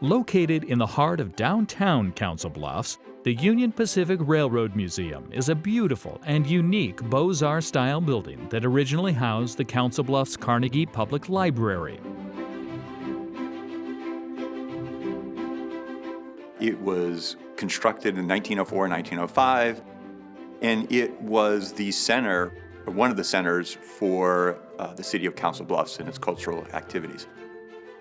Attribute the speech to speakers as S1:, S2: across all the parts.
S1: Located in the heart of downtown Council Bluffs, the Union Pacific Railroad Museum is a beautiful and unique Beaux-Arts style building that originally housed the Council Bluffs Carnegie Public Library.
S2: It was constructed in 1904 and 1905, and it was the center, one of the centers for the city of Council Bluffs and its cultural activities.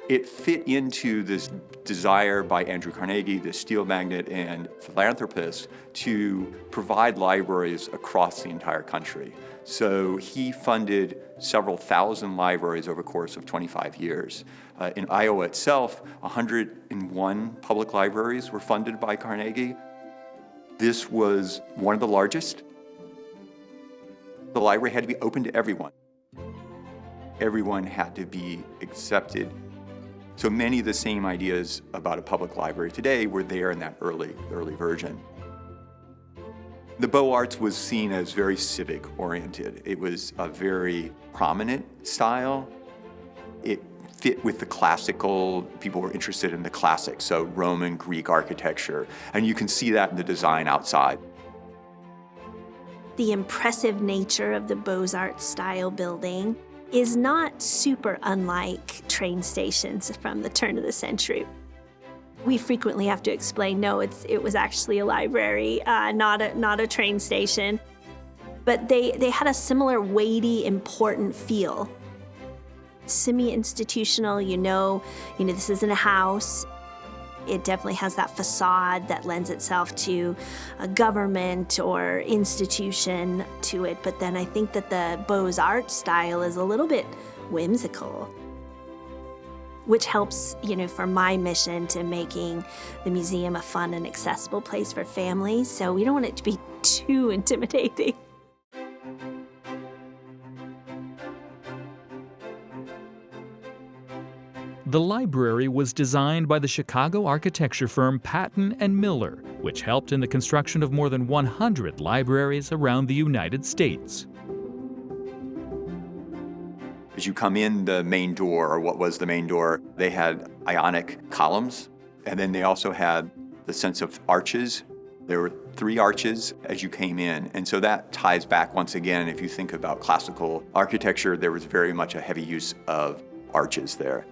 S2: It fit into this desire by Andrew Carnegie, the steel magnate and philanthropist, to provide libraries across the entire country. So he funded several thousand libraries over the course of 25 years. In Iowa itself, 101 public libraries were funded by Carnegie. This was one of the largest. The library had to be open to everyone. Everyone had to be accepted. So many of the same ideas about a public library today were there in that early version. The Beaux-Arts was seen as very civic-oriented. It was a very prominent style. It fit with the classical, people were interested in the classics, so Roman, Greek architecture, and you can see that in the design outside.
S3: The impressive nature of the Beaux-Arts style building is not super unlike train stations from the turn of the century. We frequently have to explain, no, it was actually a library, not a train station. But they had a similar weighty, important feel. Semi-institutional, you know, this isn't a house. It definitely has that facade that lends itself to a government or institution to it. But then I think that the Beaux-Arts style is a little bit whimsical, which helps, for my mission to making the museum a fun and accessible place for families. So we don't want it to be too intimidating.
S1: The library was designed by the Chicago architecture firm Patton and Miller, which helped in the construction of more than 100 libraries around the United States.
S2: As you come in the main door, or what was the main door, they had Ionic columns, and then they also had the sense of arches. There were 3 arches as you came in, and so that ties back once again, if you think about classical architecture, there was very much a heavy use of arches there.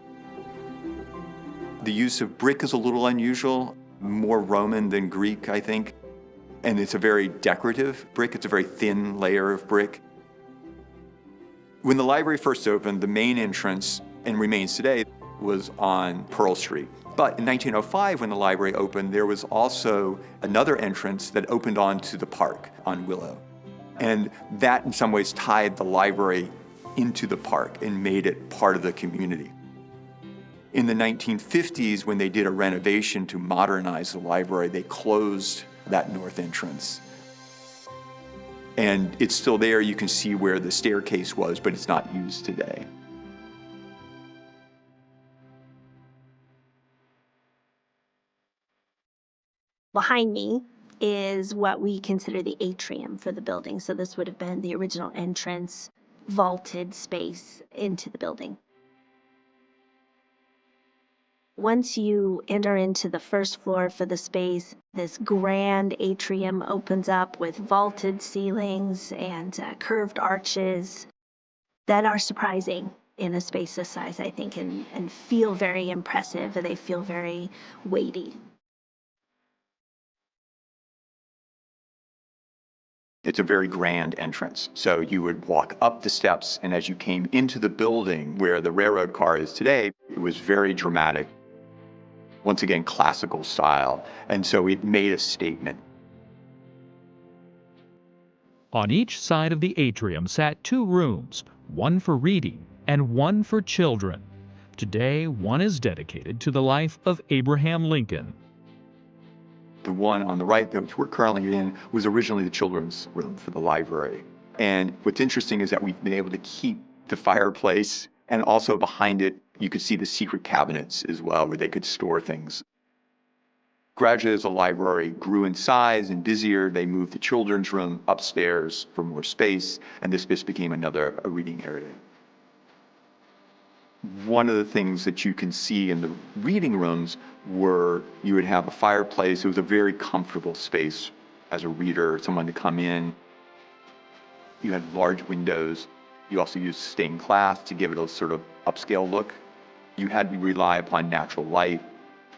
S2: The use of brick is a little unusual, more Roman than Greek, I think. And it's a very decorative brick. It's a very thin layer of brick. When the library first opened, the main entrance, and remains today, was on Pearl Street. But in 1905, when the library opened, there was also another entrance that opened onto the park on Willow. And that, in some ways, tied the library into the park and made it part of the community. In the 1950s, when they did a renovation to modernize the library, they closed that north entrance. And it's still there. You can see where the staircase was, but it's not used today.
S3: Behind me is what we consider the atrium for the building. So this would have been the original entrance, vaulted space into the building. Once you enter into the first floor for the space, this grand atrium opens up with vaulted ceilings and curved arches that are surprising in a space this size, I think, and feel very impressive. They feel very weighty.
S2: It's a very grand entrance. So you would walk up the steps, and as you came into the building where the railroad car is today, it was very dramatic. Once again, classical style, and so it made a statement.
S1: On each side of the atrium sat 2 rooms, one for reading and one for children. Today, one is dedicated to the life of Abraham Lincoln.
S2: The one on the right, which we're currently in, was originally the children's room for the library. And what's interesting is that we've been able to keep the fireplace, and also behind it, you could see the secret cabinets as well, where they could store things. Gradually, as the library grew in size and busier, they moved the children's room upstairs for more space, and this became a reading area. One of the things that you can see in the reading rooms were you would have a fireplace. It was a very comfortable space as a reader, someone to come in. You had large windows. You also used stained glass to give it a sort of upscale look. You had to rely upon natural light.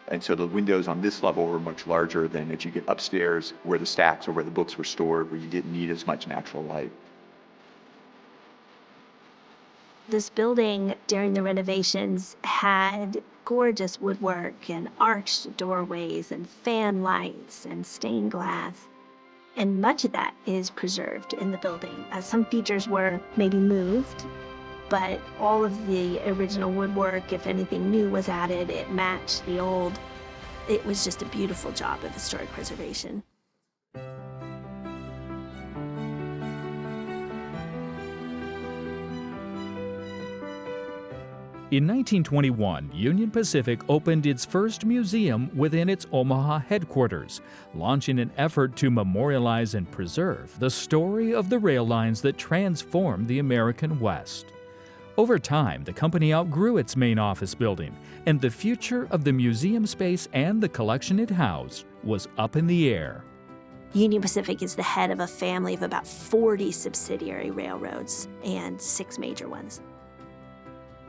S2: And so the windows on this level were much larger than as you get upstairs where the stacks or where the books were stored, where you didn't need as much natural light.
S3: This building during the renovations had gorgeous woodwork and arched doorways and fan lights and stained glass. And much of that is preserved in the building. Some features were maybe moved, but all of the original woodwork, if anything new was added, it matched the old. It was just a beautiful job of historic preservation.
S1: In 1921, Union Pacific opened its first museum within its Omaha headquarters, launching an effort to memorialize and preserve the story of the rail lines that transformed the American West. Over time, the company outgrew its main office building, and the future of the museum space and the collection it housed was up in the air.
S3: Union Pacific is the head of a family of about 40 subsidiary railroads and 6 major ones.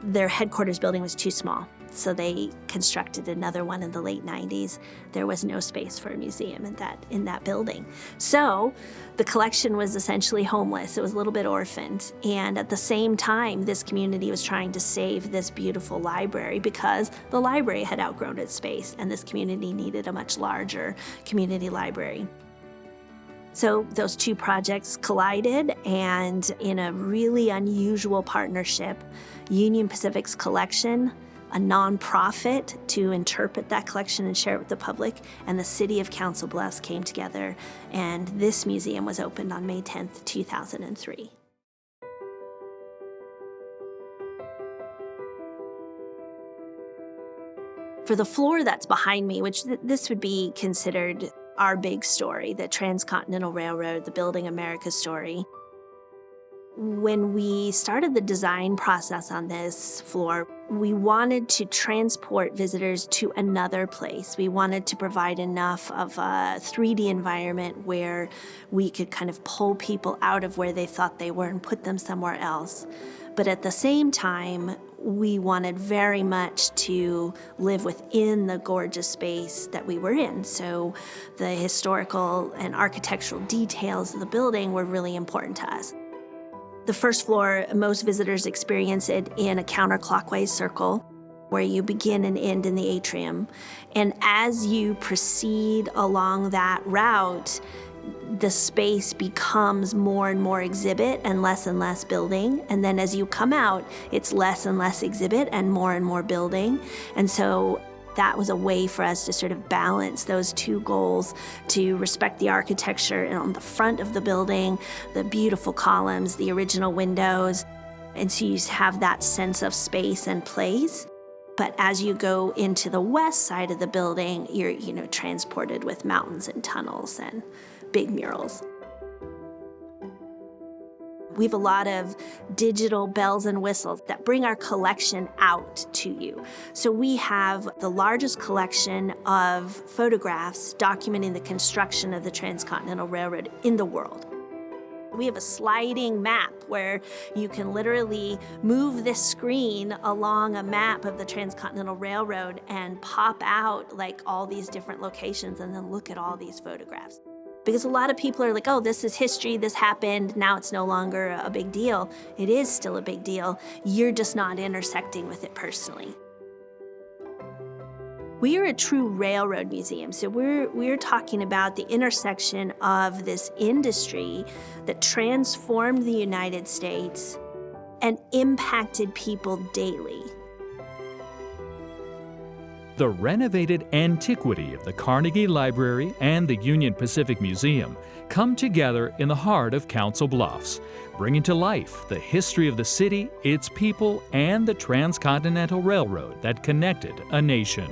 S3: Their headquarters building was too small, so they constructed another one in the late 90s. There was no space for a museum in that building. So the collection was essentially homeless. It was a little bit orphaned. And at the same time, this community was trying to save this beautiful library because the library had outgrown its space, and this community needed a much larger community library. So those two projects collided, and in a really unusual partnership, Union Pacific's collection, a nonprofit to interpret that collection and share it with the public, and the city of Council Bluffs came together, and this museum was opened on May 10th, 2003. For the floor that's behind me, which this would be considered our big story, the Transcontinental Railroad, the Building America story. When we started the design process on this floor, we wanted to transport visitors to another place. We wanted to provide enough of a 3D environment where we could kind of pull people out of where they thought they were and put them somewhere else. But at the same time, we wanted very much to live within the gorgeous space that we were in. So the historical and architectural details of the building were really important to us. The first floor, most visitors experience it in a counterclockwise circle where you begin and end in the atrium. And as you proceed along that route, the space becomes more and more exhibit and less building. And then as you come out, it's less and less exhibit and more building. And so that was a way for us to sort of balance those two goals, to respect the architecture and on the front of the building, the beautiful columns, the original windows. And so you have that sense of space and place. But as you go into the west side of the building, you're, transported with mountains and tunnels and big murals. We have a lot of digital bells and whistles that bring our collection out to you. So we have the largest collection of photographs documenting the construction of the Transcontinental Railroad in the world. We have a sliding map where you can literally move this screen along a map of the Transcontinental Railroad and pop out like all these different locations and then look at all these photographs. Because a lot of people are like, oh, this is history, this happened, now it's no longer a big deal. It is still a big deal. You're just not intersecting with it personally. We are a true railroad museum, so we're talking about the intersection of this industry that transformed the United States and impacted people daily.
S1: The renovated antiquity of the Carnegie Library and the Union Pacific Museum come together in the heart of Council Bluffs, bringing to life the history of the city, its people, and the Transcontinental Railroad that connected a nation.